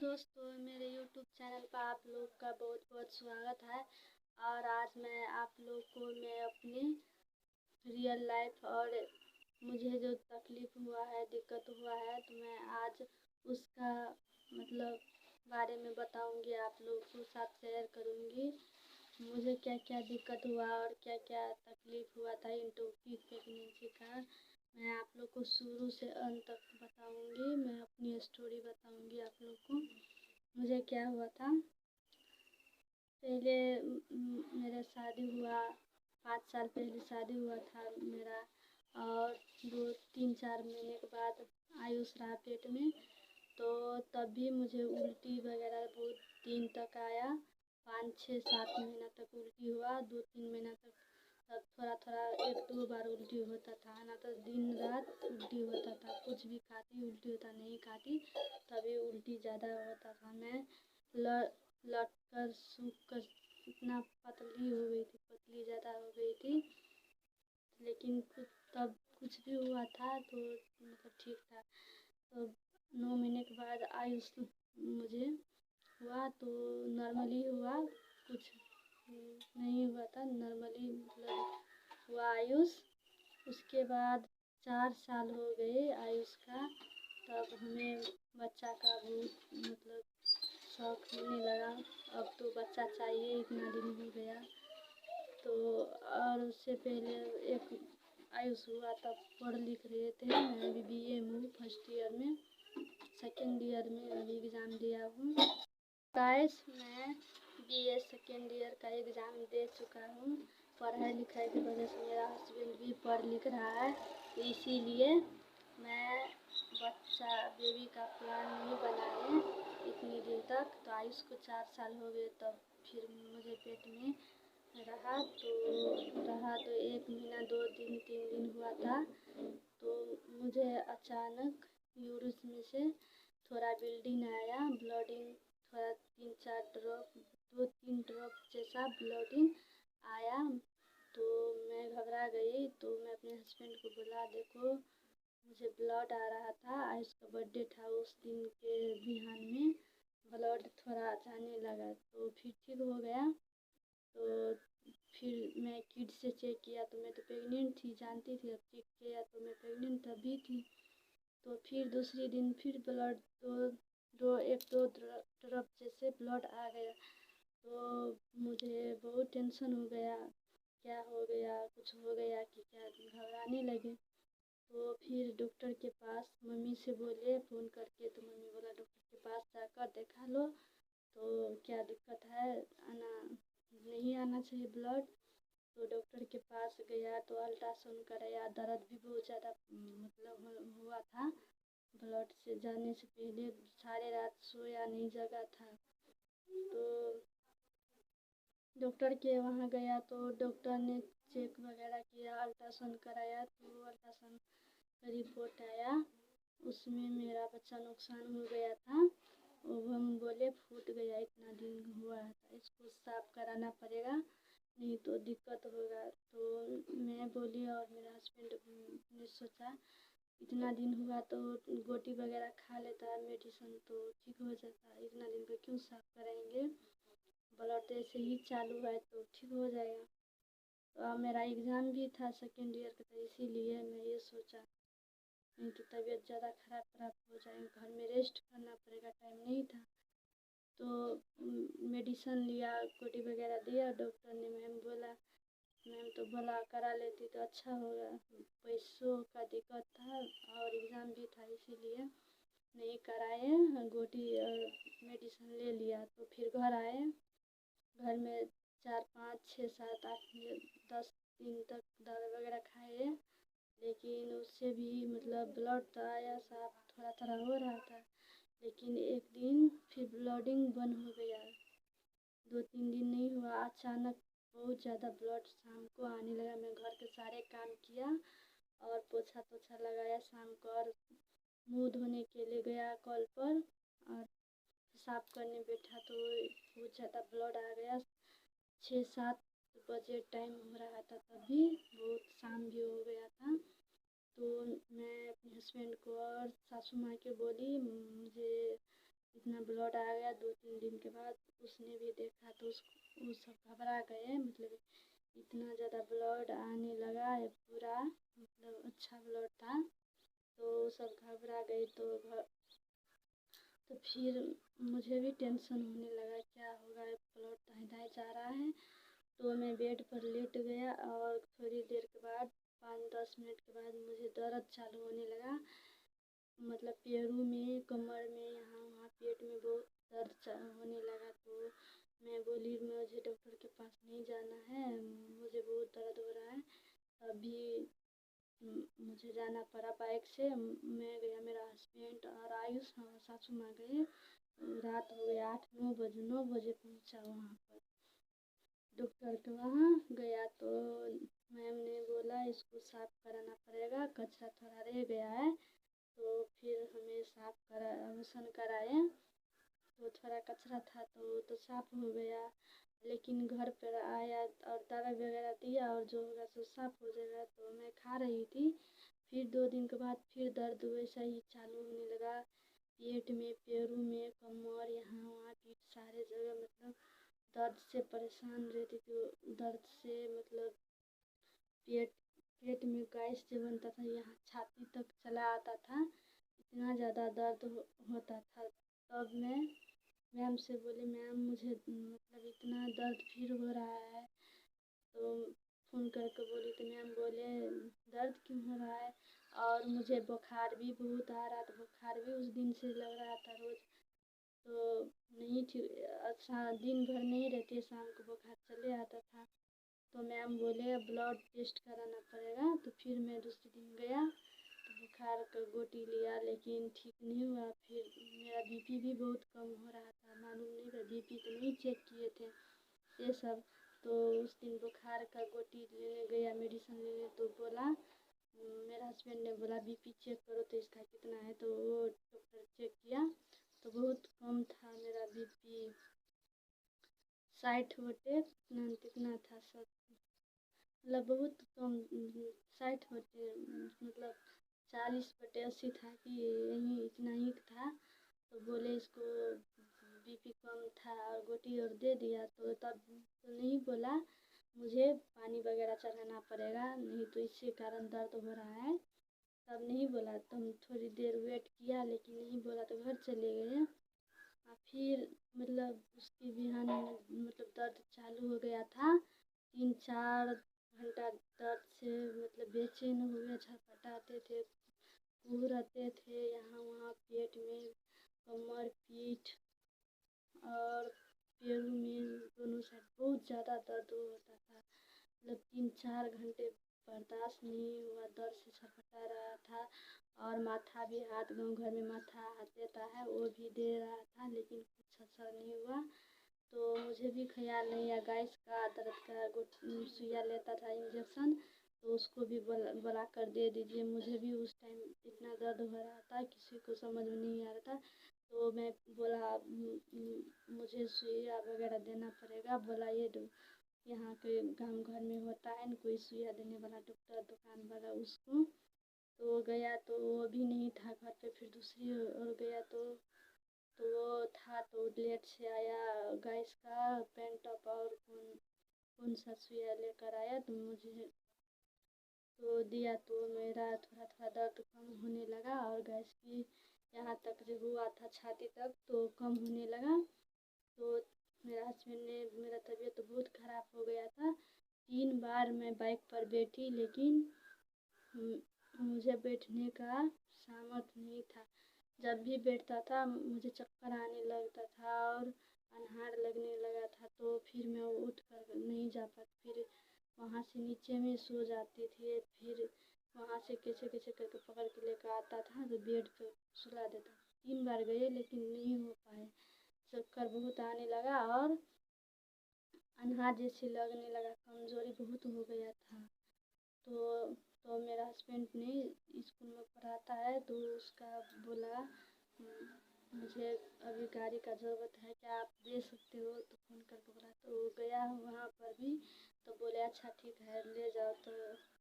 दोस्तों, मेरे YouTube channel पर आप लोग का बहुत बहुत स्वागत है। और आज मैं आप लोग को अपनी रियल लाइफ और मुझे जो तकलीफ़ हुआ है, दिक्कत हुआ है, तो मैं आज उसका मतलब बारे में बताऊंगी, आप लोग के साथ शेयर करूंगी। मुझे क्या क्या दिक्कत हुआ और क्या क्या तकलीफ़ हुआ था इंटोपिक प्रेगनेंसी का, मैं आप लोग को शुरू से अंत तक बताऊंगी। मैं अपनी स्टोरी बताऊंगी आप लोग को। मुझे क्या हुआ था, पहले मेरा शादी हुआ, 5 साल पहले शादी हुआ था मेरा। और 2-3-4 महीने के बाद आयुष रहा पेट में, तो तब भी मुझे उल्टी वगैरह बहुत दिन तक आया। 5-6-7 महीना तक उल्टी हुआ, 2-3 महीना तक तब थोड़ा थोड़ा 1-2 बार उल्टी होता था ना, तो दिन रात उल्टी होता था। कुछ भी खाती उल्टी होता, नहीं खाती तभी उल्टी ज़्यादा होता था। मैं लट कर सूख कर इतना पतली हो गई थी, पतली ज़्यादा हो गई थी। लेकिन तब कुछ भी हुआ था तो मतलब ठीक था। तो 9 महीने के बाद आयुष मुझे हुआ, तो नॉर्मली हुआ, कुछ नहीं हुआ था, नॉर्मली मतलब हुआ आयुष। उसके बाद 4 साल हो गए आयुष का, तब हमें बच्चा का बहुत मतलब शौक होने लगा। अब तो बच्चा चाहिए, इतना दिन हो गया। तो और उससे पहले एक आयुष हुआ, तब पढ़ लिख रहे थे। मैं अभी BA में हूँ, फर्स्ट ईयर में, सेकेंड ईयर में अभी एग्ज़ाम दिया हूँ। गाइस, मैं BA सेकेंड ईयर का एग्ज़ाम दे चुका हूँ। पढ़ाई लिखाई की वजह से मेरा हस्बैंड भी पढ़ लिख रहा है, तो इसीलिए मैं बच्चा बेबी का प्लान नहीं बनाए इतनी दिन तक। तो आयुष को 4 साल हो गए, तब फिर मुझे पेट में रहा तो 1 महीना 2 दिन 3 दिन हुआ था। तो मुझे अचानक यूरिस में से थोड़ा ब्लीडिंग आया, ब्लडिंग थोड़ा 2-3 ड्रॉप जैसा ब्लडिंग आया। तो मैं घबरा गई, तो मैं अपने हस्बैंड को बोला, देखो मुझे ब्लड आ रहा था। आयुष का बर्थडे था, उस दिन के बिहान में ब्लड थोड़ा जाने लगा, तो फिर ठीक हो गया। तो फिर मैं किड से चेक किया, तो मैं तो प्रेग्नेंट थी, जानती थी। अब चेक किया तो मैं प्रेग्नेंट तभी थी। तो फिर दूसरे दिन फिर ब्लड एक दो ड्रॉप जैसे ब्लड आ गया। तो मुझे बहुत टेंशन हो गया, क्या हो गया, कुछ हो गया कि क्या, घबराने लगे। तो फिर डॉक्टर के पास मम्मी से बोले फ़ोन करके, तो मम्मी बोला डॉक्टर के पास जाकर दिखा लो, तो क्या दिक्कत है, आना नहीं आना चाहिए ब्लड। तो डॉक्टर के पास गया तो अल्ट्रासाउंड कराया। दर्द भी बहुत ज़्यादा मतलब हुआ था। ब्लड से जाने से पहले सारे रात सोया नहीं, जगा था। तो डॉक्टर के वहाँ गया तो डॉक्टर ने चेक वगैरह किया, अल्ट्रासाउंड कराया, तो अल्ट्रासाउंड का रिपोर्ट आया, उसमें मेरा बच्चा नुकसान हो गया था। वो हम बोले फूट गया, इतना दिन हुआ है, इसको साफ कराना पड़ेगा, नहीं तो दिक्कत होगा। तो मैं बोली और मेरा हस्बैंड ने सोचा इतना दिन हुआ तो गोटी वगैरह खा लेता, मेडिसिन तो ठीक हो जाता, इतना दिन को क्यों साफ कराएंगे, ब्लड ऐसे ही चालू है तो ठीक हो जाएगा। तो मेरा एग्ज़ाम भी था सेकेंड ईयर का, तो इसीलिए मैं ये सोचा, नहीं तो तबीयत ज़्यादा खराब हो जाएगी, घर में रेस्ट करना पड़ेगा, टाइम नहीं था। तो मेडिसिन लिया, गोटी वगैरह दिया डॉक्टर ने। मैम तो बोला करा लेती तो अच्छा होगा, पैसों का दिक्कत था और एग्ज़ाम भी था, इसीलिए नहीं कराए, गोटी मेडिसिन ले लिया। तो फिर घर आए, घर में 4-5-6-7-8-10 दिन तक दवा वगैरह खाए, लेकिन उससे भी मतलब ब्लड तो आया साफ, थोड़ा थोड़ा हो रहा था। लेकिन एक दिन फिर ब्लडिंग बंद हो गया, 2-3 दिन नहीं हुआ, अचानक बहुत ज़्यादा ब्लड शाम को आने लगा। मैं घर के सारे काम किया और पोछा तोछा लगाया शाम को, और मुँह धोने के लिए गया कल पर, और साफ करने बैठा तो बहुत ज़्यादा ब्लड आ गया। 6-7 बजे टाइम हो रहा था, तभी बहुत शाम भी हो गया था। तो मैं अपने हस्बैंड को और सासू माँ के बोली, मुझे इतना ब्लड आ गया 2-3 दिन के बाद। उसने भी देखा तो वो सब घबरा गए, मतलब इतना ज़्यादा ब्लड आने लगा है पूरा, मतलब अच्छा ब्लड था तो सब घबरा गई। तो फिर मुझे भी टेंशन होने लगा क्या होगा, ब्लड दाएं जा रहा है। तो मैं बेड पर लेट गया और थोड़ी देर के बाद 5-10 मिनट के बाद मुझे दर्द चालू होने लगा, मतलब पैरों में, कमर में, यहाँ वहाँ पेट में बहुत दर्द होने लगा। तो मैं बोली मुझे डॉक्टर के पास नहीं जाना है, मुझे बहुत दर्द हो रहा है। अभी मुझे जाना पड़ा बाइक से। मैं गया, मेरा हस्बैंड और आयुष सासू माँ गए। रात हो गया 8-9 बजे, 9 बजे पहुँचा वहाँ पर। डॉक्टर के वहाँ गया तो मैम ने बोला इसको साफ कराना पड़ेगा, कचरा थोड़ा रह गया है। तो फिर हमें साफ करा, अबसन कराए तो थोड़ा कचरा था तो साफ हो गया। लेकिन घर पर आया और दवा वगैरह दिया और जो होगा सो साफ हो जाएगा। तो मैं खा रही थी। फिर 2 दिन के बाद फिर दर्द वैसा ही चालू होने लगा, पेट में, पैरों में, कमर, यहाँ वहाँ, पीठ, सारे जगह, मतलब दर्द से परेशान रहती थी। दर्द से मतलब पेट पेट में गैस जो बनता था, यहाँ छाती तक चला आता था, इतना ज़्यादा दर्द होता था। तब मैं मैम से बोली मैम मुझे मतलब इतना दर्द फिर हो रहा है। तो फ़ोन करके बोली तो मैम बोले दर्द क्यों हो रहा है, और मुझे बुखार भी बहुत आ रहा था, बुखार भी उस दिन से लग रहा था रोज़। तो नहीं ठीक, अच्छा दिन भर नहीं रहती, शाम को बुखार चले आता था। तो मैम बोले ब्लड टेस्ट कराना पड़ेगा। तो फिर मैं दूसरे दिन गया तो बुखार का गोटी लिया, लेकिन ठीक नहीं हुआ। फिर मेरा बीपी भी बहुत कम हो रहा था, मालूम नहीं था, बीपी तो नहीं चेक किए थे ये सब। तो उस दिन बुखार का गोटी लेने गया, मेडिसिन लेने, तो बोला मेरा हस्बैंड ने बोला बीपी चेक करो तो इसका कितना है। तो वो डॉक्टर चेक किया तो बहुत कम था मेरा बीपी, 60/कितना कितना था सब, मतलब बहुत कम, 60/, मतलब 40/80 था कि यही इतना ही था। तो बोले इसको बीपी कम था और गोटी और दे दिया। तो तब तो नहीं बोला मुझे पानी वगैरह चढ़ाना पड़ेगा, नहीं तो इससे कारण दर्द हो रहा है, तब नहीं बोला। तो हम थोड़ी देर वेट किया लेकिन नहीं बोला तो घर चले गए। और फिर मतलब उसके बिहान मतलब दर्द चालू हो गया था, 3-4 घंटा दर्द से मतलब बेचैन हो गया, छटपटाते थे, कुहराते थे, यहाँ वहाँ पेट में, कमर, पीठ और पैरों में, दोनों साइड बहुत ज़्यादा दर्द होता था। मतलब 3-4 घंटे बर्दाश्त नहीं हुआ, दर्द से छटपटा रहा था। और माथा भी, हाथ गाँव घर में माथा हाथ देता है वो भी दे रहा था, लेकिन कुछ असर नहीं हुआ। तो मुझे भी ख्याल नहीं आया, गैस का दर्द का सुइया लेता था इंजेक्शन, तो उसको भी बुला कर दे दीजिए। मुझे भी उस टाइम इतना दर्द हो रहा था, किसी को समझ में नहीं आ रहा था। तो मैं बोला मुझे सुइया वगैरह देना पड़ेगा। बोला ये यहाँ के गांव घर में होता है ना कोई सुइया देने वाला डॉक्टर, दुकान वाला, उसको। तो गया तो वो भी नहीं था घर पे। फिर दूसरी ओर गया तो वो था, तो लेट से आया, गैस का पेंटॉप और कौन सा सुइया लेकर आया तो मुझे तो दिया। तो मेरा थोड़ा थोड़ा दर्द कम होने लगा और गैस भी यहाँ तक जो हुआ था छाती तक तो कम होने लगा। तो मेरा हस्बैंड ने, मेरा तबीयत तो बहुत ख़राब हो गया था, 3 बार मैं बाइक पर बैठी, लेकिन मुझे बैठने का सामर्थ्य नहीं था। जब भी बैठता था मुझे चक्कर आने लगता था और अनहार लगने लगा था। तो फिर मैं उठ कर नहीं जा पाती, फिर वहाँ से नीचे में सो जाती थी। फिर वहाँ से कैसे कैसे करके पकड़ के लेकर आता था तो बेड पे सुला देता। 3 बार गए लेकिन नहीं हो पाए, चक्कर बहुत आने लगा और अनहार जैसे लगने लगा, कमज़ोरी बहुत हो गया था। तो मेरा हस्बैंड ने स्कूल में पढ़ाता है तो उसका बोला मुझे अभी गाड़ी का ज़रूरत है, क्या आप दे सकते हो? तो फ़ोन करके बोला, तो वो गया वहाँ पर भी, तो बोले अच्छा ठीक है ले जाओ। तो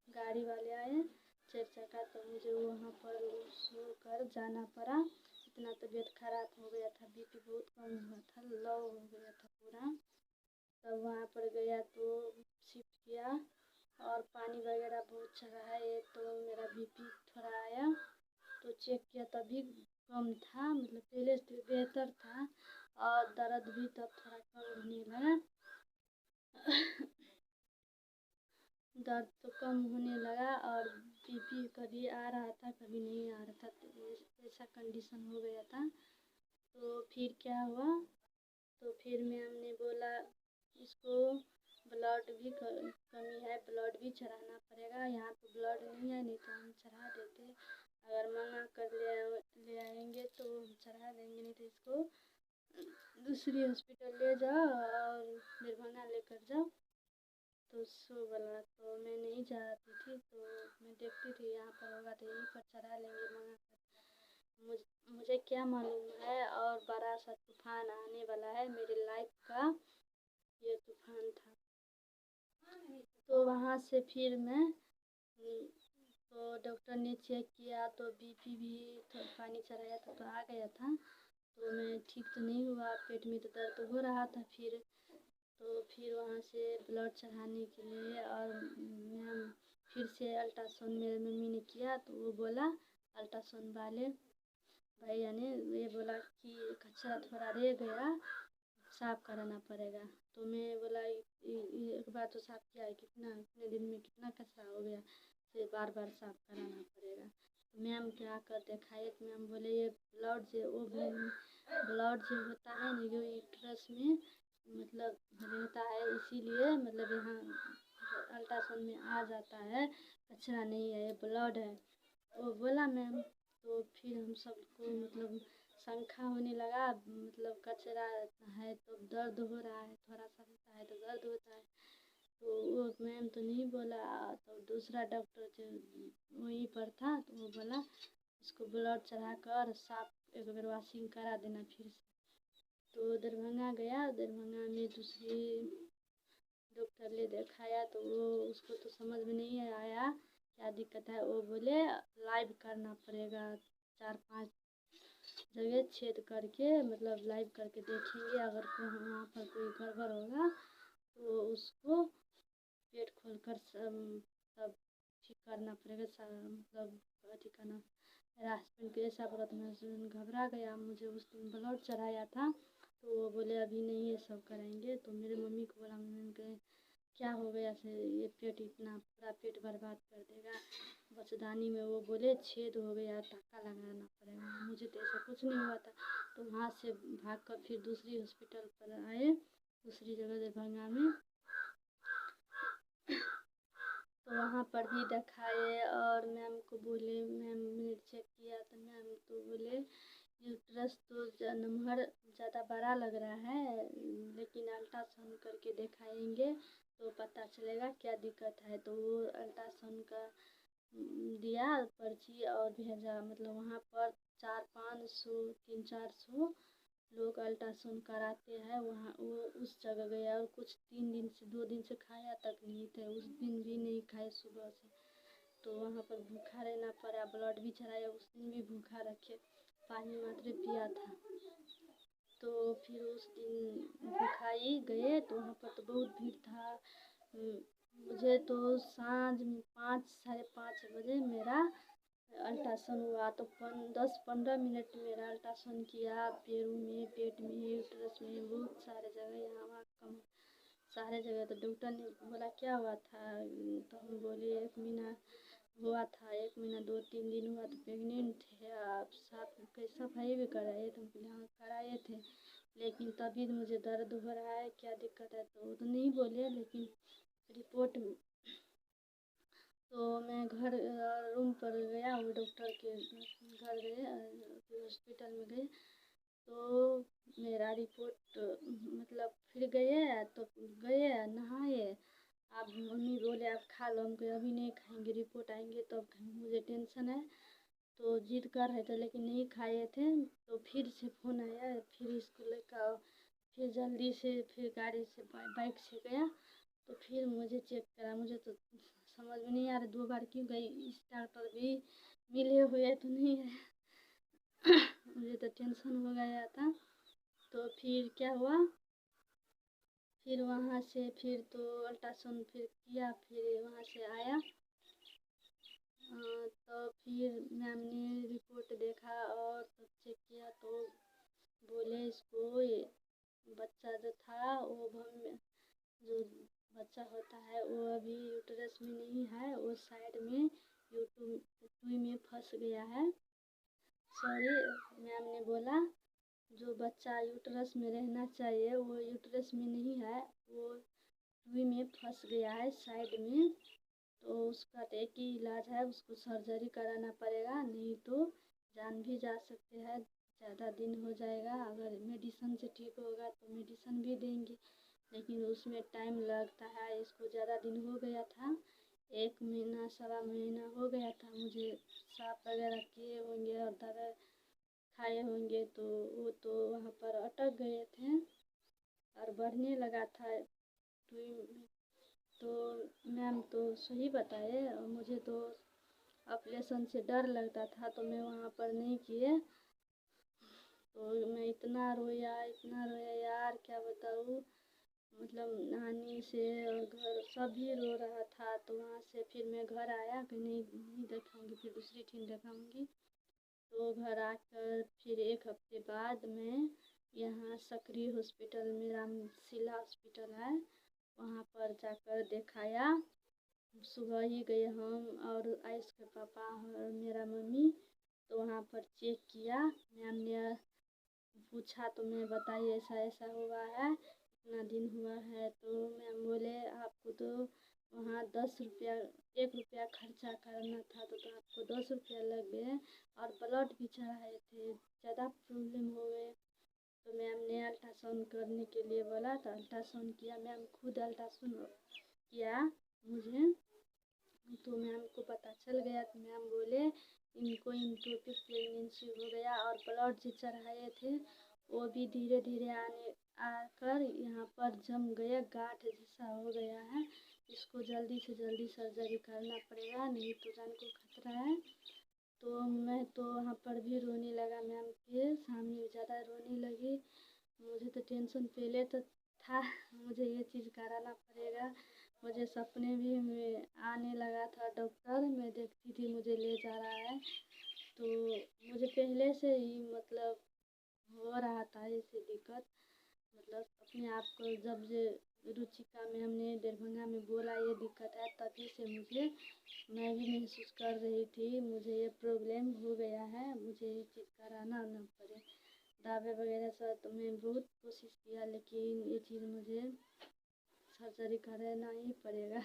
गाड़ी वाले आए 4 चक्का, तो मुझे वहाँ पर सो कर जाना पड़ा कितना तबीयत खराब हो गया था, बीपी बहुत कम हुआ था, लो हो गया था पूरा। तब वहाँ पर गया तो शिफ्ट किया और पानी वगैरह बहुत चढ़ा है। ये तो मेरा बीपी थोड़ा आया तो चेक किया तभी कम था, मतलब पहले से बेहतर था और दर्द भी तब थोड़ा कम होने लगा। दर्द तो कम होने लगा और बीपी कभी आ रहा था कभी नहीं आ रहा था, तो ऐसा कंडीशन हो गया था। तो फिर क्या हुआ, तो फिर मैम ने बोला इसको ब्लड भी कमी है, ब्लड भी चढ़ाना पड़ेगा। यहाँ पे ब्लड नहीं है, नहीं तो हम चढ़ा देते, अगर मंगा कर ले आएंगे तो हम चढ़ा देंगे, नहीं तो इसको दूसरी हॉस्पिटल ले जाओ और दरभंगा लेकर जाओ। तो सो बोला, तो मैं नहीं चाहती थी, तो मैं देखती थी यहाँ पर होगा तो यहीं पर चढ़ा लेंगे मंगा कर। मुझे क्या मालूम है, और बड़ा सा तूफान आने वाला है मेरी लाइफ का, ये तूफान था। तो वहाँ से फिर मैं तो डॉक्टर ने चेक किया तो बीपी भी थोड़ा पानी चढ़ाया था तो आ गया था। तो मैं ठीक तो नहीं हुआ, पेट में तो दर्द हो रहा था। फिर वहाँ से ब्लड चढ़ाने के लिए और मैम फिर से अल्ट्रासाउंड मेरी मम्मी ने किया, तो वो बोला अल्ट्रासाउंड वाले भैया ने ये बोला कि कचरा थोड़ा रह गया, साफ कराना पड़ेगा। तो मैं बोला एक बार तो साफ किया है, कितने दिन में कितना कचरा हो गया, फिर बार बार साफ कराना पड़ेगा। तो मैम के आकर दिखाए तो मैम बोले ये ब्लड जो होता है ना, जो यूट्रस में मतलब रहता है, इसीलिए मतलब यहाँ अल्ट्रासाउंड में आ जाता है, कचरा नहीं है, ये ब्लड है, वो बोला मैम। तो फिर हम सबको मतलब शंका होने लगा, मतलब कचरा है तो दर्द हो रहा है, थोड़ा सा होता है तो दर्द होता है। तो वो मैम तो नहीं बोला, तो दूसरा डॉक्टर जो वहीं पर था तो वो बोला इसको ब्लड चढ़ा कर साफ एक बार वॉशिंग करा देना फिर से। तो दरभंगा गया, दरभंगा में दूसरी डॉक्टर ने दिखाया तो वो उसको तो समझ में नहीं आया क्या दिक्कत है। वो बोले लाइव करना पड़ेगा, 4-5 जगह छेद करके मतलब लाइव करके देखेंगे, अगर वहाँ पर कोई गड़बड़ होगा तो उसको पेट खोल कर सब ठीक करना पड़ेगा, मतलब अथी करना। मेरा हस्बैंड को ऐसा बोला तो मेरा हस्बैंड घबरा गया। मुझे उस दिन ब्लड चढ़ाया था तो वो बोले अभी नहीं ये सब कराएंगे। तो मेरे मम्मी को बोला, मम्मी कहे क्या हो गया से ये पेट इतना पूरा पेट बर्बाद कर देगा। बचदानी में वो बोले छेद हो गया, टाका लगाना पड़ेगा। मुझे तो ऐसा कुछ नहीं हुआ था। तो वहाँ से भाग कर फिर दूसरी हॉस्पिटल पर आए, दूसरी जगह दरभंगा में। तो वहाँ पर भी दिखाए और मैम को बोले, मैम ने चेक किया तो मैम तो बोले यूट्रस तो नंबर ज़्यादा बड़ा लग रहा है, लेकिन अल्ट्रासाउंड करके दिखाएंगे तो पता चलेगा क्या दिक्कत है। तो वो अल्ट्रासाउंड का दिया पर्ची और भेजा, मतलब वहाँ पर 400-500 300-400 लोग अल्ट्रासाउंड कराते हैं। वहाँ वो उस जगह गया और कुछ 3 दिन से 2 दिन से खाया तक नहीं थे, उस दिन भी नहीं खाए सुबह से। तो वहाँ पर भूखा रहना पड़ा, ब्लड भी चढ़ाया, उस दिन भी भूखा रखे, पानी मात्र पिया था। तो फिर उस दिन भूखा ही गए तो वहाँ पर तो बहुत भीड़ था। मुझे तो साँझ में 5-5:30 बजे मेरा अल्ट्रासाउंड हुआ। तो 10-15 मिनट मेरा अल्ट्रासाउंड किया, पैरों में, पेट में, यूट्रस में, बहुत सारे जगह, यहाँ वहाँ कम सारे जगह। तो डॉक्टर ने बोला क्या हुआ था, तो हम बोले 1 महीना हुआ था, 1 महीना 2-3 दिन हुआ, तो प्रेग्नेंट थे आप, साथ सफाई भी कराए थे। हम बोले हाँ कराए थे, लेकिन तभी मुझे दर्द हो रहा है, क्या दिक्कत है। तो वो तो नहीं बोले, लेकिन रिपोर्ट तो मैं घर रूम पर गया, वो डॉक्टर के घर गए, हॉस्पिटल में गए। तो मेरा रिपोर्ट मतलब फिर गए तो गए नहाए, आप मम्मी बोले आप खा लो, हम कहे अभी नहीं खाएंगे, रिपोर्ट आएंगे तब खाएंगे, मुझे टेंशन है। तो जिद कर रहे थे लेकिन नहीं खाए थे। तो फिर से फ़ोन आया, फिर इसको लेकर आओ। फिर जल्दी से फिर गाड़ी से बाइक से गया। तो फिर मुझे चेक करा, मुझे तो समझ में नहीं आ रहा 2 बार क्यों गई, इस डॉक्टर भी मिले हुए तो नहीं है। मुझे तो टेंशन हो गया था। तो फिर क्या हुआ, फिर वहाँ से फिर तो अल्ट्रासाउंड फिर किया, फिर वहाँ से आया। तो फिर मैम ने रिपोर्ट देखा और सब चेक किया तो बोले इसको ये बच्चा जो था वो जो बच्चा होता है वो अभी यूट्रस में नहीं है, वो साइड में यूट्यूब में फंस गया है। सॉरी, मैम ने बोला जो बच्चा यूट्रस में रहना चाहिए वो यूट्रस में नहीं है, वो टुई में फंस गया है साइड में। तो उसका तो एक ही इलाज है, उसको सर्जरी कराना पड़ेगा, नहीं तो जान भी जा सकते हैं, ज़्यादा दिन हो जाएगा। अगर मेडिसिन से ठीक होगा तो मेडिसिन भी देंगे, लेकिन उसमें टाइम लगता है। इसको ज़्यादा दिन हो गया था, 1 महीना सवा महीना हो गया था। मुझे साफ वगैरह किए होंगे और दवा खाए होंगे, तो वो तो वहाँ पर अटक गए थे और बढ़ने लगा था टुई। तो मैम तो सही बताए और मुझे तो ऑपरेशन से डर लगता था, तो मैं वहाँ पर नहीं किए। तो मैं इतना रोया यार, क्या बताऊँ। मतलब नानी से और घर सभी रो रहा था। तो वहाँ से फिर मैं घर आया कि नहीं दिखाऊंगी, फिर दूसरी टीम दिखाऊंगी। तो घर आकर फिर 1 हफ्ते बाद मैं यहाँ सक्रिय हॉस्पिटल में, रामशिला हॉस्पिटल है, वहाँ पर जाकर दिखाया। सुबह ही गए हम और आयुष के पापा और मेरा मम्मी। तो वहाँ पर चेक किया, मैम ने पूछा तो मैं बताई ऐसा ऐसा हुआ है, इतना दिन हुआ है। तो मैम बोले आपको तो वहाँ 10 रुपया 1 रुपया खर्चा करना था, तो आपको 10 रुपया लग गए और ब्लड भी चढ़ाए थे, ज़्यादा प्रॉब्लम हो गए। तो मैम ने अल्ट्रासाउंड करने के लिए बोला, तो अल्ट्रासाउंड किया। मैम खुद अल्ट्रासाउंड किया मुझे, तो मैम को पता चल गया। तो मैम बोले इनको इंटोपिक प्रेगनेंसी हो गया और ब्लड जो चढ़ाए थे वो भी धीरे धीरे आकर यहाँ पर जम गया, गांठ जैसा हो गया है। इसको जल्दी से जल्दी सर्जरी करना पड़ेगा, नहीं तो जान को खतरा है। तो मैं तो वहाँ पर भी रोने लगा, मैम के सामने ज़्यादा रोने लगी। मुझे तो टेंशन पहले तो था, मुझे ये चीज़ कराना पड़ेगा। मुझे सपने भी में आने लगा था, डॉक्टर मैं देखती थी मुझे ले जा रहा है। तो मुझे पहले से ही मतलब हो रहा था ऐसे दिक्कत, मतलब अपने आप को जब से रुचिका मैम ने दरभंगा में बोला ये दिक्कत है, तभी से मैं भी महसूस कर रही थी मुझे ये प्रॉब्लम हो गया है, मुझे ये चीज़ कराना ना पड़े। दावे वगैरह सब तो मैं बहुत कोशिश किया, लेकिन ये चीज़ मुझे सर्जरी कराना ही पड़ेगा।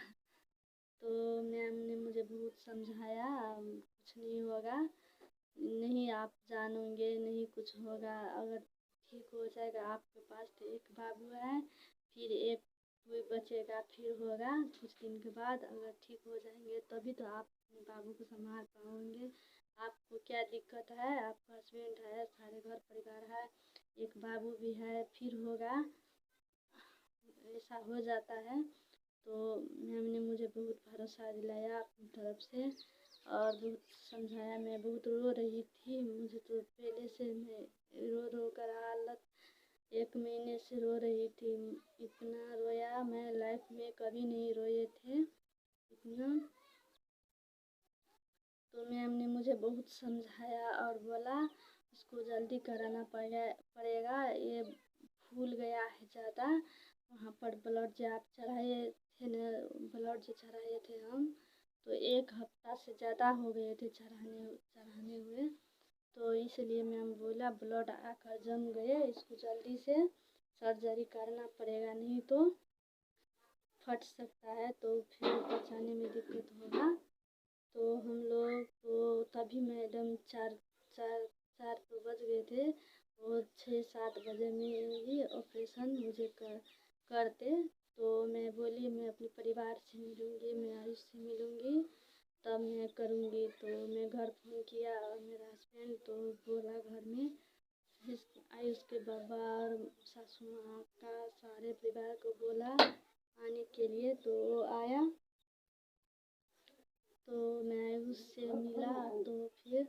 तो मैम ने मुझे बहुत समझाया कुछ नहीं होगा, नहीं आप जानोगे, नहीं कुछ होगा, अगर ठीक हो जाएगा। आपके पास तो एक बाबू है, फिर एक कोई बचेगा, फिर होगा कुछ दिन के बाद। अगर ठीक हो जाएंगे तभी तो आप अपने बाबू को संभाल पाओगे। आपको क्या दिक्कत है, आपका हस्बैंड है, सारे घर परिवार है, एक बाबू भी है, फिर होगा, ऐसा हो जाता है। तो मैम ने मुझे बहुत भरोसा दिलाया अपनी तरफ से और बहुत समझाया। मैं बहुत रो रही थी, मुझे तो पहले से मैं रो रो कर हालत 1 महीने से रो रही थी। इतना रोया मैं लाइफ में कभी नहीं रोए थे इतना। तो मैम ने मुझे बहुत समझाया और बोला इसको जल्दी कराना पड़ेगा, ये फूल गया है ज़्यादा। वहाँ पर ब्लड जो आप चढ़ाए थे न, ब्लड जो चढ़ाए थे हम, तो 1 हफ्ता से ज़्यादा हो गए थे चढ़ाने हुए। तो इसलिए मैम बोला ब्लड आकर जम गए, इसको जल्दी से सर्जरी करना पड़ेगा, नहीं तो फट सकता है, तो फिर बचाने में दिक्कत होगा। तो हम लोग तो तभी मैडम चार तो बज गए थे, वो 6-7 बजे में ही ऑपरेशन मुझे करते। तो मैं बोली मैं अपने परिवार से मिलूँगी, मैं आयुष से मिलूँगी, तब मैं करूँगी। तो मैं घर फ़ोन किया और मेरा हस्बैंड तो बोला घर में आयुष के बाबा और सासू माँ का सारे परिवार को बोला आने के लिए, तो वो आया। तो मैं उससे मिला, तो फिर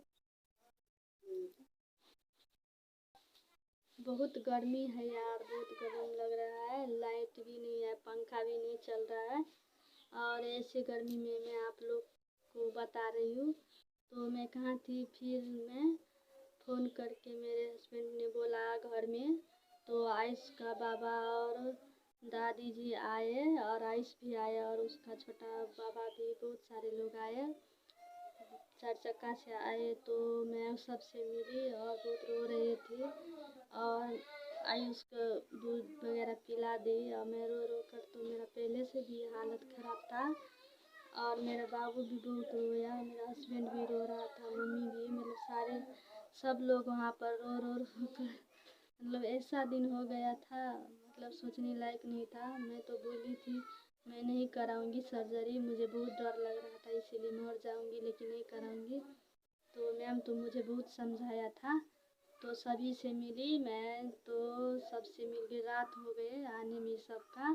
बहुत गर्मी है यार, बहुत गर्म लग रहा है। लाइट भी नहीं है, पंखा भी नहीं चल रहा है। और ऐसे गर्मी में मैं आप लोग को बता रही हूँ। तो मैं कहाँ थी, फिर मैं फ़ोन करके मेरे हस्बैंड ने बोला घर में, तो आयुष का बाबा और दादी जी आए और आयुष भी आया और उसका छोटा बाबा भी, बहुत सारे लोग आए, 4 चक्का से आए। तो मैं उस सबसे मिली और बहुत रो रही थी और आयुष को दूध वगैरह पिला दी। और मैं रो रो कर, तो मेरा पहले से भी हालत ख़राब था और मेरा बाबू भी बहुत रोया, मेरा हस्बैंड भी रो रहा था, मम्मी भी, मतलब सारे सब लोग वहाँ पर रो रो रो कर, मतलब ऐसा दिन हो गया था, मतलब सोचने लायक नहीं था। मैं तो बोली थी मैं नहीं कराऊंगी सर्जरी, मुझे बहुत डर लग रहा था, इसीलिए मर जाऊंगी लेकिन नहीं कराऊंगी। तो मैम तो मुझे बहुत समझाया था। तो सभी से मिली मैं, तो सबसे मिल के रात हो गए आने में सबका।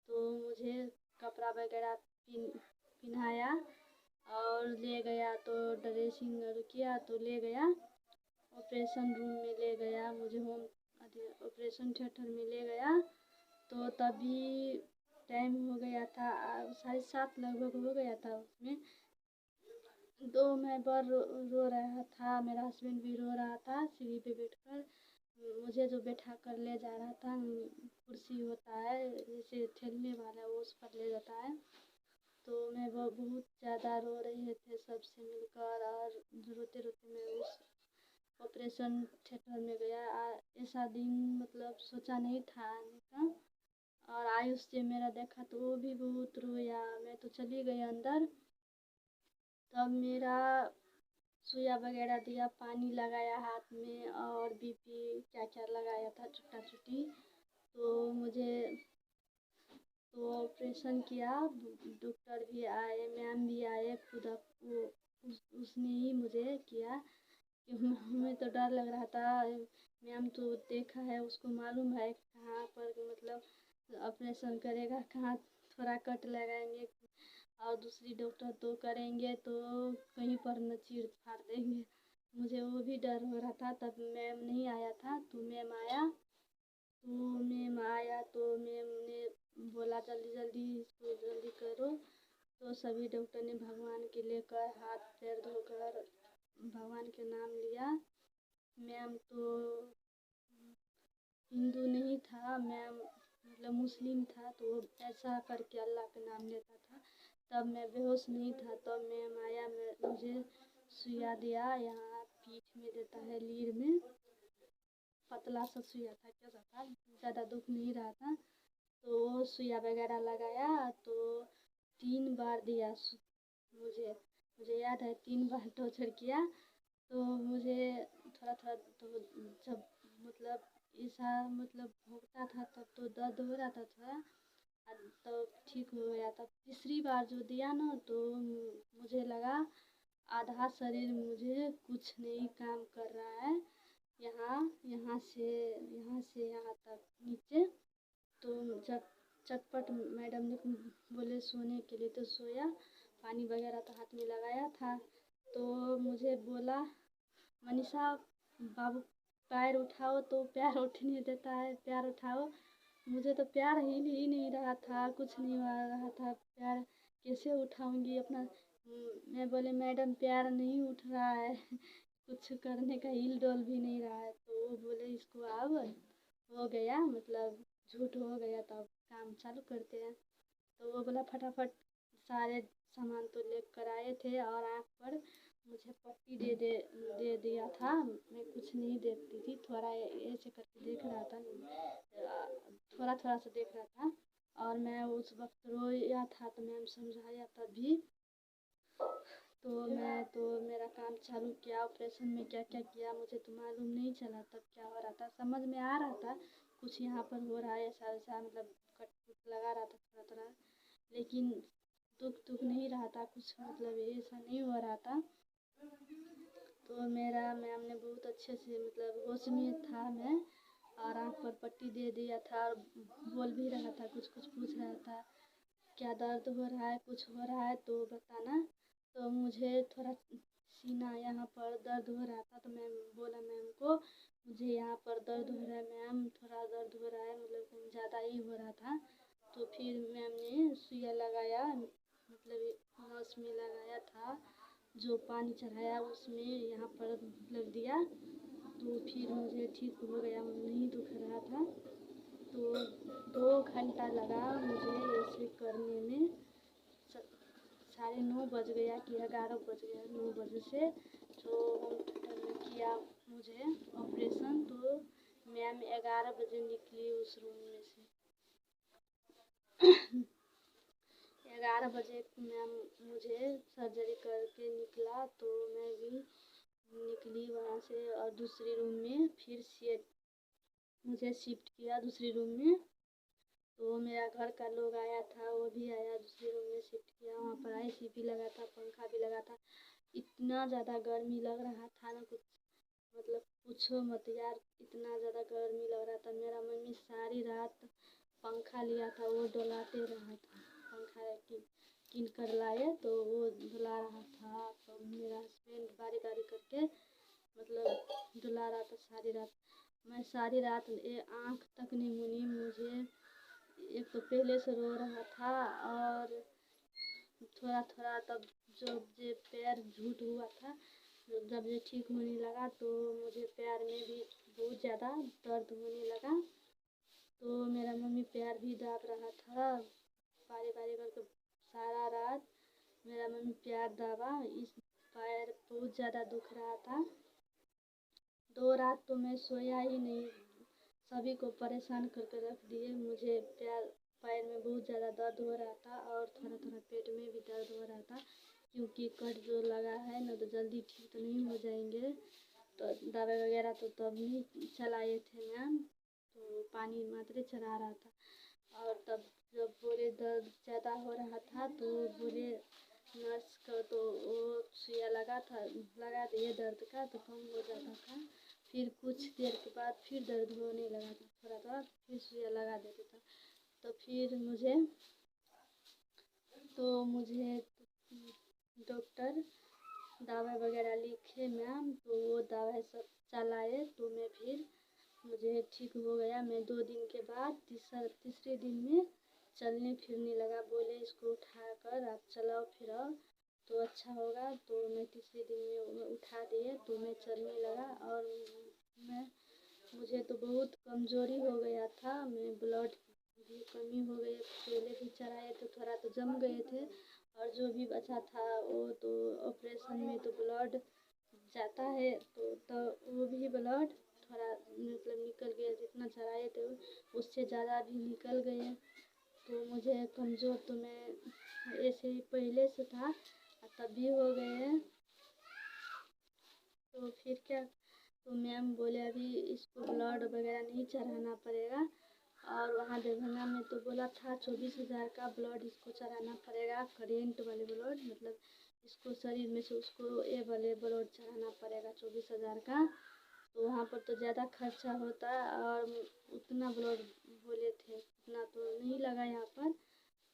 तो मुझे कपड़ा वगैरह पिन्हाया और ले गया, तो ड्रेसिंग किया, तो ले गया ऑपरेशन रूम में, ले गया मुझे होम ऑपरेशन थिएटर में ले गया। तो तभी टाइम हो गया था 7:30 लगभग हो गया था उसमें। तो मैं बर रो रहा था, मेरा हस्बैंड भी रो रहा था सीढ़ी पे बैठकर। मुझे जो बैठा कर ले जा रहा था, कुर्सी होता है जैसे ठेलने वाला, वो उस पर ले जाता है। तो मैं वो बहुत ज़्यादा रो रहे थे सबसे मिलकर, और रोते रोते मैं उस ऑपरेशन थिएटर में गया। ऐसा दिन मतलब सोचा नहीं था आने का। और आयुष से मेरा देखा तो वो भी बहुत रोया। मैं तो चली गई अंदर, तब मेरा सुइया वगैरह दिया, पानी लगाया हाथ में और बीपी क्या क्या लगाया था, छुट्टा छुट्टी। तो मुझे तो ऑपरेशन किया, डॉक्टर भी आए, मैम भी आए, खुद वो उसने ही मुझे किया। हमें तो डर लग रहा था, मैम तो देखा है, उसको मालूम है कहाँ पर मतलब ऑपरेशन करेगा, कहाँ थोड़ा कट लगाएंगे, और दूसरी डॉक्टर तो करेंगे तो कहीं पर न चीर फाड़ देंगे। मुझे वो भी डर हो रहा था। तब मैम नहीं आया था, तो मैम आया, तो मैम ने बोला जल्दी जल्दी इसको जल्दी करो। तो सभी डॉक्टर ने भगवान के लेकर हाथ पैर धोकर भगवान के नाम लिया। मैम तो हिंदू नहीं था, मैम मतलब मुस्लिम था, तो वो ऐसा करके अल्लाह का नाम लेता था। तब मैं बेहोश नहीं था, तब मैम आया, मुझे सुइया दिया, यहाँ पीठ में देता है, लीर में पतला सा सुइया था, क्या था, ज़्यादा दुख नहीं रहा था। तो वो सुइया वगैरह लगाया, तो 3 बार दिया मुझे मुझे याद है 3 बार टॉर्चर किया। तो मुझे थोड़ा थोड़ा तो जब मतलब ऐसा मतलब भोगता था तब तो दर्द हो रहा था थोड़ा, तो ठीक हो गया था। तीसरी बार जो दिया ना, तो मुझे लगा आधा शरीर मुझे कुछ नहीं काम कर रहा है, यहाँ यहाँ से यहाँ तक नीचे। तो जब चटपट मैडम ने बोले सोने के लिए, तो सोया, पानी वगैरह तो हाथ में लगाया था। तो मुझे बोला मनीषा बाबू पैर उठाओ, तो पैर उठने देता है, पैर उठाओ। मुझे तो पैर हिल ही नहीं रहा था, कुछ नहीं हो रहा था, पैर कैसे उठाऊंगी अपना। मैं बोले मैडम पैर नहीं उठ रहा है, कुछ करने का हिल डोल भी नहीं रहा है। तो वो बोले इसको अब हो गया, मतलब झूठ हो गया, तो अब काम चालू करते हैं। तो वो बोला फटाफट सारे सामान तो लेकर आए थे, और आँख पर मुझे पट्टी दे दिया था। मैं कुछ नहीं देखती थी, थोड़ा ऐसे करके देख रहा था, थोड़ा थोड़ा सा देख रहा था। और मैं उस वक्त रोया था, तो मैम समझाया तभी। तो मेरा काम चालू किया, ऑपरेशन में क्या क्या किया मुझे तो मालूम नहीं चला, तब क्या हो रहा था समझ में आ रहा था, कुछ यहाँ पर हो रहा है ऐसा वैसा, मतलब कट कुट लगा रहा था थोड़ा थोड़ा, लेकिन दुख नहीं रहा था कुछ, मतलब ऐसा नहीं हो रहा था। तो मेरा मैम ने बहुत अच्छे से, मतलब होश में था मैं, और आँख पर पट्टी दे दिया था, और बोल भी रहा था, कुछ कुछ पूछ रहा था, क्या दर्द हो रहा है, कुछ हो रहा है तो बताना। तो मुझे थोड़ा सीना यहाँ पर दर्द हो रहा था। तो मैं बोला मैम को मुझे यहाँ पर दर्द हो रहा है मैम, थोड़ा दर्द हो रहा है, मतलब ज़्यादा ही हो रहा था। तो फिर मैम ने सुइया लगाया, मतलब नस में लगाया था, जो पानी चढ़ाया उसमें यहाँ पर मतलब दिया। तो फिर मुझे ठीक हो गया, नहीं दुख रहा था। तो 2 घंटा लगा मुझे ऐसे करने में। 9:30 बज गया कि 11 बज गया, 9 बजे से जो होम थिएटर में किया मुझे ऑपरेशन। तो मैम 11 बजे निकली उस रूम में से। 11 बजे मैम मुझे सर्जरी करके निकला। तो मैं भी निकली वहाँ से और दूसरी रूम में फिर से मुझे शिफ्ट किया दूसरी रूम में। तो मेरा घर का लोग आया था, वो भी आया, दूसरी रूम में शिफ्ट किया। वहाँ पर AC भी लगा था, पंखा भी लगा था। इतना ज़्यादा गर्मी लग रहा था ना, कुछ मतलब पूछो मत यार, इतना ज़्यादा गर्मी लग रहा था। मेरा मम्मी सारी रात पंखा लिया था, वो डुलाते रहा था। पंखा किन कर लाए तो वो डुला रहा था। तो मेरा हस्बैंड बारी बारी करके मतलब डुला रहा था सारी रात। मैं सारी रात आँख तक नहीं मुनी। मुझे एक तो पहले से रो रहा था और थोड़ा थोड़ा तब जब ये पैर झूठ हुआ था, जब ये ठीक होने लगा तो मुझे पैर में भी बहुत ज़्यादा दर्द होने लगा। तो मेरा मम्मी पैर भी दाब रहा था, बारी बारी करके सारा रात मेरा मम्मी पैर दाबा। इस पैर बहुत ज़्यादा दुख रहा था। 2 रात तो मैं सोया ही नहीं, सभी को परेशान करके रख दिए। मुझे पैर में बहुत ज़्यादा दर्द हो रहा था और थोड़ा थोड़ा पेट में भी दर्द हो रहा था, क्योंकि कट जो लगा है ना तो जल्दी ठीक तो नहीं हो जाएंगे। तो दवाई वगैरह तो तब नहीं चलाए थे मैम, तो पानी मात्र चला रहा था। और तब जब बोले दर्द ज़्यादा हो रहा था तो बोले नर्स को, तो वो सुइया लगा दिए दर्द का, तो कम हो जाता था। फिर कुछ देर के बाद फिर दर्द होने लगा था थोड़ा थोड़ा, फिर सुइया लगा देता था। तो फिर मुझे डॉक्टर दवाई वगैरह लिखे मैम, तो वो दवाई सब चलाए। तो मैं फिर मुझे ठीक हो गया। मैं 2 दिन के बाद तीसरे दिन में चलने फिरने लगा। बोले इसको उठाकर आप चलाओ फिराओ तो अच्छा होगा। तो मैं तीसरे दिन में उठा दिए तो मैं चलने लगा। और मुझे तो बहुत कमज़ोरी हो गया था। मैं ब्लड भी कमी हो गई, पहले भी चढ़ाए तो थोड़ा तो जम गए थे, और जो भी बचा था वो तो ऑपरेशन में तो ब्लड जाता है, तो वो भी ब्लड थोड़ा मतलब निकल गया। जितना चढ़ाए थे उससे ज़्यादा भी निकल गए। तो मुझे कमज़ोर तो मैं ऐसे ही पहले से था, तब भी हो गए हैं। तो फिर क्या, तो मैम बोले अभी इसको ब्लड वगैरह नहीं चढ़ाना पड़ेगा। और वहाँ दरभंगा में तो बोला था 24,000 का ब्लड इसको चढ़ाना पड़ेगा, करेंट वाले ब्लड, मतलब इसको शरीर में से उसको ये वाले ब्लड चढ़ाना पड़ेगा 24,000 का। तो वहाँ पर तो ज़्यादा खर्चा होता है, और उतना ब्लड बोले थे उतना तो नहीं लगा यहाँ पर।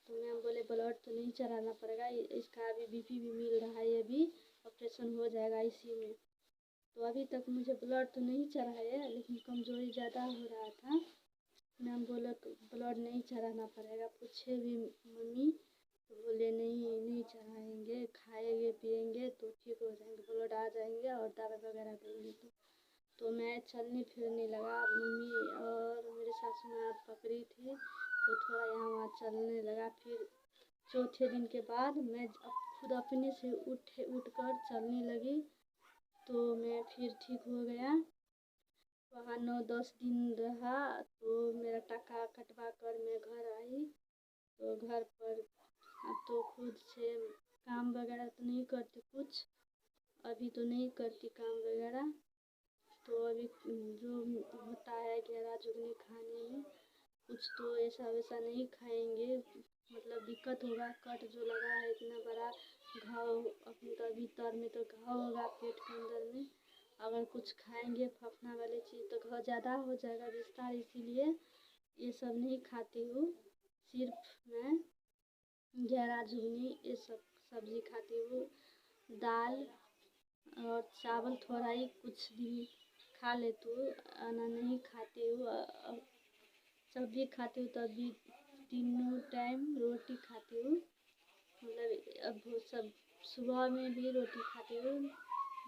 तो मैम बोले ब्लड तो नहीं चढ़ाना पड़ेगा, इसका अभी BP भी मिल रहा है, ये भी ऑपरेशन हो जाएगा इसी में। तो अभी तक मुझे ब्लड तो नहीं चढ़ा है, लेकिन कमज़ोरी ज़्यादा हो रहा था। मैम बोले ब्लड नहीं चढ़ाना पड़ेगा। पूछे भी मम्मी तो बोले नहीं चढ़ाएंगे, खाएंगे पिएंगे तो ठीक हो जाएंगे, ब्लड आ जाएंगे और दवा वगैरह देंगे। तो मैं चलने फिरने लगा। मम्मी और मेरे सासू माँ पकड़ी थी तो थोड़ा यहाँ वहाँ चलने लगा। फिर चौथे दिन के बाद मैं खुद अपने से उठकर चलने लगी। तो मैं फिर ठीक हो गया। वहाँ 9-10 दिन रहा। तो मेरा टाका कटवा कर मैं घर आई। तो घर पर अब तो खुद से काम वगैरह तो नहीं करती कुछ, अभी तो नहीं करती काम वगैरह। तो अभी जो होता है घेरा झुगनी खाने में, कुछ तो ऐसा वैसा नहीं खाएंगे, मतलब दिक्कत होगा। कट जो लगा है इतना बड़ा घाव, अपने तो भीतर में तो घाव होगा पेट के अंदर में। अगर कुछ खाएंगे फफना वाली चीज़ तो घाव ज़्यादा हो जाएगा विस्तार, इसीलिए ये सब नहीं खाती हूँ। सिर्फ मैं घेरा झुगनी ये सब सब्ज़ी खाती हूँ, दाल और चावल थोड़ा ही कुछ दिन खा लेती हूँ, खाना नहीं खाती हूँ। जब भी खाती हूँ तब भी तीनों टाइम रोटी खाती हूँ। मतलब अब वो सब सुबह में भी रोटी खाती हूँ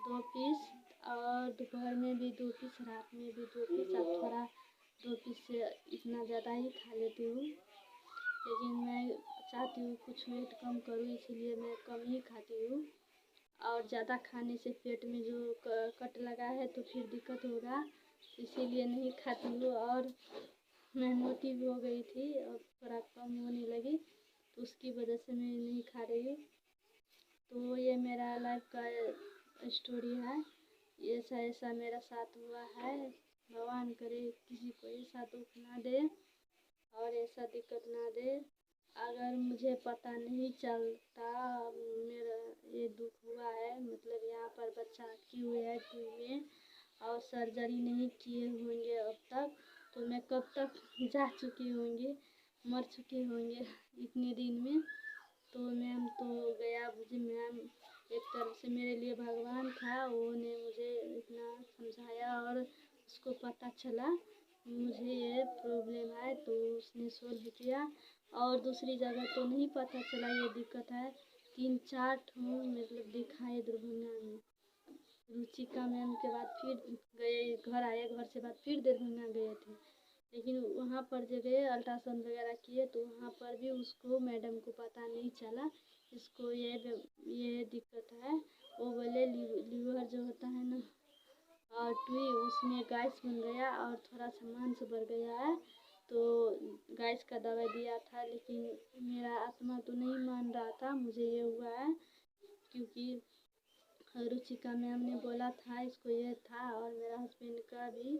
2 पीस, और दोपहर में भी 2 पीस, रात में भी 2 पीस। अब थोड़ा 2 पीस से इतना ज़्यादा ही खा लेती हूँ, लेकिन मैं चाहती हूँ कुछ वेट कम करूँ, इसीलिए मैं कम ही खाती हूँ। और ज़्यादा खाने से पेट में जो कट लगा है तो फिर दिक्कत होगा, इसीलिए नहीं खाती हूँ। और मैं मोटी भी हो गई थी और थोड़ा कम होने लगी, तो उसकी वजह से मैं नहीं खा रही हूँ। तो ये मेरा लाइफ का स्टोरी है, ऐसा ऐसा मेरा साथ हुआ है। भगवान करे किसी को ऐसा दुख ना दे और ऐसा दिक्कत ना दे। अगर मुझे पता नहीं चलता मेरा ये दुख हुआ है, मतलब यहाँ पर बच्चा अटकी हुई है ट्यूब में और सर्जरी नहीं किए होंगे अब तक, तो मैं कब तक जा चुकी होंगी, मर चुकी होंगे इतने दिन में। तो मैम तो गया, मुझे मैम एक तरफ से मेरे लिए भगवान था, वो ने मुझे इतना समझाया और उसको पता चला मुझे ये प्रॉब्लम है तो उसने सोल्व किया। और दूसरी जगह तो नहीं पता चला ये दिक्कत है। 3-4 ठो मतलब दिखाए दरभंगा में, रुचिका मैम के बाद फिर गए, घर आए, घर से बाद फिर दरभंगा गए थे, लेकिन वहाँ पर जब गए अल्ट्रासाउंड वगैरह किए तो वहाँ पर भी उसको मैडम को पता नहीं चला इसको ये दिक्कत है। वो बोले लीवर जो होता है ना और ट्वी, उसमें गैस बन गया और थोड़ा सा मांस बढ़ गया है, तो गैस का दवाई दिया था, लेकिन मेरा आत्मा तो नहीं मान रहा था मुझे ये हुआ है, क्योंकि रुचिका मैम ने बोला था इसको ये था। और मेरा हस्बैंड का भी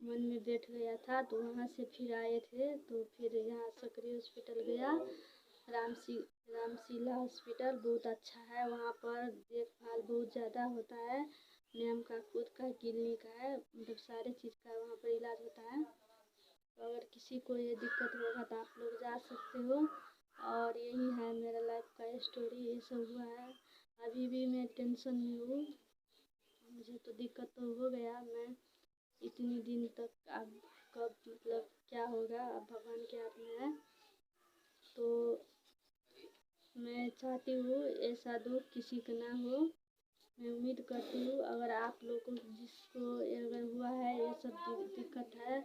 मन में बैठ गया था, तो वहाँ से फिर आए थे, तो फिर यहाँ सकरी हॉस्पिटल गया, रामशीला हॉस्पिटल बहुत अच्छा है, वहाँ पर देखभाल बहुत ज़्यादा होता है। मैम का खुद का क्लिनिक है, मतलब सारे चीज़ का वहाँ पर इलाज होता है। तो अगर किसी को ये दिक्कत होगा तो आप लोग जा सकते हो। और यही है मेरा लाइफ का स्टोरी, ये सब हुआ है। अभी भी मैं टेंशन में हूँ, मुझे तो दिक्कत तो हो गया, मैं इतने दिन तक अब कब मतलब क्या होगा अब भगवान के हाथ में है। तो मैं चाहती हूँ ऐसा दुख किसी का ना हो। मैं उम्मीद करती हूँ अगर आप लोगों को जिसको अगर हुआ है ये सब दिक्कत है,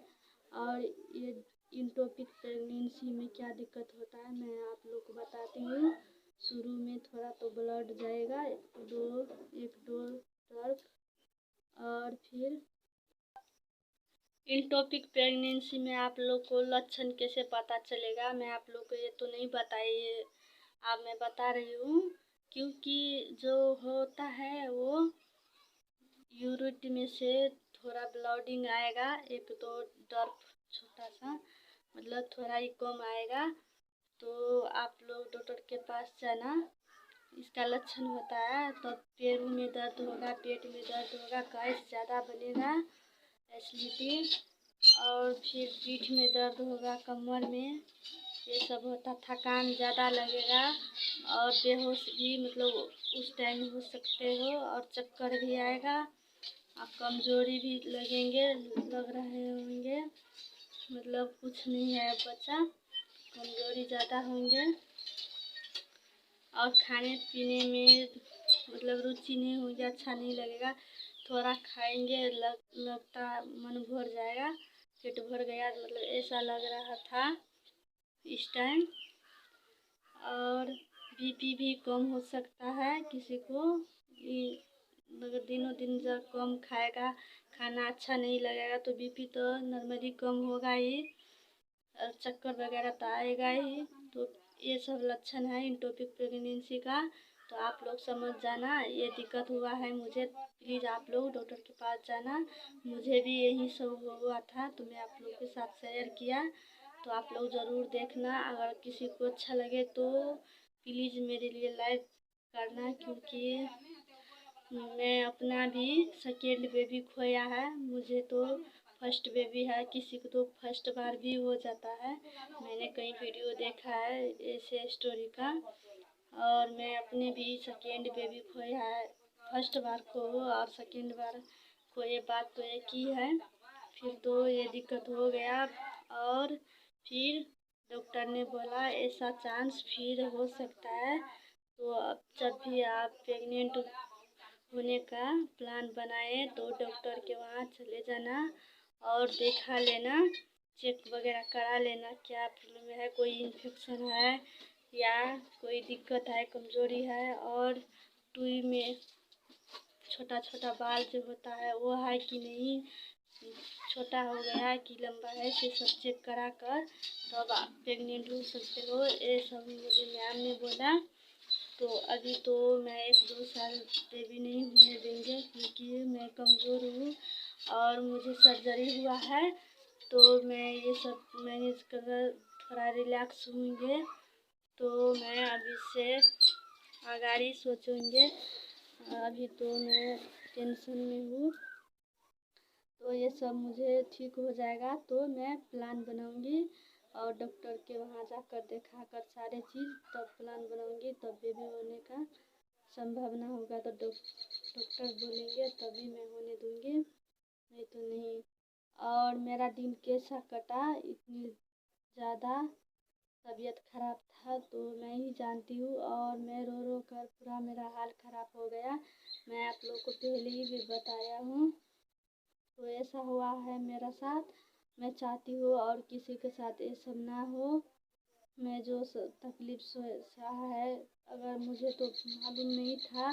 और ये इंटोपिक प्रेगनेंसी में क्या दिक्कत होता है मैं आप लोग को बताती हूँ। शुरू में थोड़ा तो ब्लड जाएगा, एक दो तक, और फिर इंटोपिक प्रेगनेंसी में आप लोग को लक्षण कैसे पता चलेगा, मैं आप लोग को ये तो नहीं बताइए, अब मैं बता रही हूँ। क्योंकि जो होता है वो यूरिन में से थोड़ा ब्लीडिंग आएगा, 1-2 ड्रॉप छोटा सा, मतलब थोड़ा ही कम आएगा, तो आप लोग डॉक्टर के पास जाना। इसका लक्षण होता है तो पैरों में दर्द होगा, पेट में दर्द होगा, गैस ज़्यादा बनेगा, एसिडिटी, और फिर पीठ में दर्द होगा, कमर में, ये सब होता, थकान ज़्यादा लगेगा, और बेहोश भी मतलब उस टाइम हो सकते हो, और चक्कर भी आएगा, और कमजोरी भी लग रहे होंगे, मतलब कुछ नहीं है बच्चा, कमजोरी ज़्यादा होंगे, और खाने पीने में मतलब रुचि नहीं होगी, अच्छा नहीं लगेगा, थोड़ा खाएंगे लगता मन भर जाएगा, पेट भर गया मतलब ऐसा लग रहा था इस टाइम। और बीपी भी कम हो सकता है किसी को, अगर दिनों दिन जब कम खाएगा, खाना अच्छा नहीं लगेगा तो बीपी तो नॉर्मली कम होगा ही, और चक्कर वगैरह तो आएगा ही। तो ये सब लक्षण है इंटोपिक प्रेगनेंसी का, तो आप लोग समझ जाना ये दिक्कत हुआ है मुझे, प्लीज़ आप लोग डॉक्टर के पास जाना। मुझे भी यही सब हुआ था तो मैं आप लोग के साथ शेयर किया, तो आप लोग ज़रूर देखना, अगर किसी को अच्छा लगे तो प्लीज़ मेरे लिए लाइक करना, क्योंकि मैं अपना भी सेकेंड बेबी खोया है, मुझे तो फर्स्ट बेबी है, किसी को तो फर्स्ट बार भी हो जाता है, मैंने कई वीडियो देखा है ऐसे स्टोरी का, और मैं अपने भी सेकेंड बेबी खोया है फर्स्ट बार को और सेकंड बार को ये बात तो एक ही है। फिर तो ये दिक्कत हो गया और फिर डॉक्टर ने बोला ऐसा चांस फिर हो सकता है, तो अब जब भी आप प्रेग्नेंट होने का प्लान बनाए तो डॉक्टर के वहाँ चले जाना और देखा लेना, चेक वगैरह करा लेना क्या प्रॉब्लम है, कोई इन्फेक्शन है या कोई दिक्कत है, कमजोरी है, और टुई में छोटा छोटा बाल जो होता है वो है कि नहीं, छोटा हो गया है कि लंबा है, ये सब चेक करा कर तब आप प्रेग्नेंट हो सकते हो। ये सब मुझे मैम ने बोला। तो अभी तो मैं 1-2 साल बेबी नहीं होने देंगे क्योंकि मैं कमज़ोर हूँ और मुझे सर्जरी हुआ है, तो मैं ये सब मैनेज कर थोड़ा रिलैक्स होंगे तो मैं अभी से आगाड़ी सोचूंगे। अभी तो मैं टेंशन में हूँ, तो ये सब मुझे ठीक हो जाएगा तो मैं प्लान बनाऊंगी और डॉक्टर के वहाँ जाकर देखा कर सारे चीज़ तब प्लान बनाऊंगी, तब बेबी होने का संभावना होगा तो डॉक्टर बोलेंगे तभी मैं होने दूंगी, नहीं तो नहीं। और मेरा दिन कैसा कटा, इतनी ज़्यादा तबीयत खराब था तो मैं ही जानती हूँ और मैं रो रो कर पूरा मेरा हाल ख़राब हो गया। मैं आप लोग को पहले ही भी बताया हूँ। तो ऐसा हुआ है मेरा साथ, मैं चाहती हूँ और किसी के साथ ये सब ना हो। मैं जो तकलीफ सहा है, अगर मुझे तो मालूम नहीं था,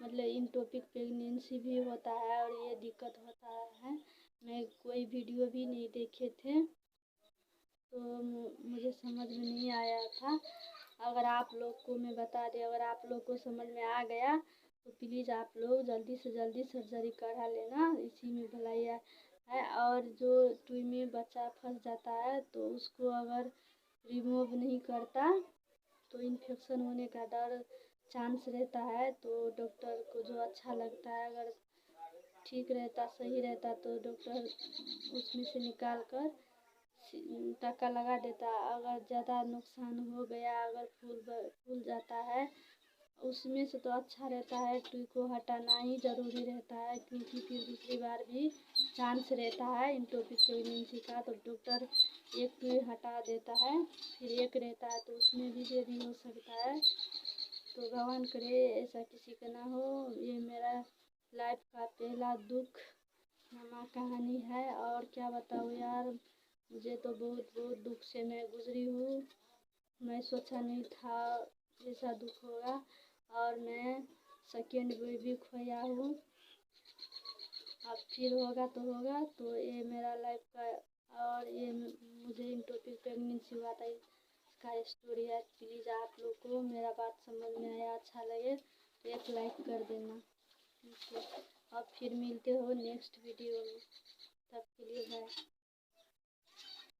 मतलब इन टॉपिक प्रेगनेंसी भी होता है और ये दिक्कत होता है, मैं कोई वीडियो भी नहीं देखे थे तो मुझे समझ में नहीं आया था। अगर आप लोग को मैं बता दें, अगर आप लोग को समझ में आ गया तो प्लीज़ आप लोग जल्दी से जल्दी सर्जरी करा लेना, इसी में भलाई है। और जो टुई में बच्चा फंस जाता है तो उसको अगर रिमूव नहीं करता तो इन्फेक्शन होने का डर चांस रहता है। तो डॉक्टर को जो अच्छा लगता है, अगर ठीक रहता सही रहता तो डॉक्टर उसमें से निकाल कर टाका लगा देता। अगर ज़्यादा नुकसान हो गया, अगर फूल जाता है उसमें से तो अच्छा रहता है टुई को हटाना ही ज़रूरी रहता है, क्योंकि फिर दूसरी बार भी चांस रहता है इंटोपिक प्रेगनेंसी का, तो डॉक्टर एक टुई हटा देता है, फिर एक रहता है तो उसमें भी देरी हो सकता है। तो भगवान करे ऐसा किसी का ना हो। ये मेरा लाइफ का पहला दुख नमा कहानी है और क्या बताऊँ यार, मुझे तो बहुत बहुत दुख से मैं गुजरी हूँ। मैं सोचा नहीं था ऐसा दुख होगा और मैं सेकेंड बेबी खोया हूँ। अब फिर होगा तो होगा। तो ये मेरा लाइफ का और ये मुझे इंटोपिक प्रेगनेंसी हुआ था इसका स्टोरी है। प्लीज़ आप लोग को मेरा बात समझ में आया, अच्छा लगे तो एक लाइक कर देना। अब फिर मिलते हो नेक्स्ट वीडियो में, तब के लिए बाय।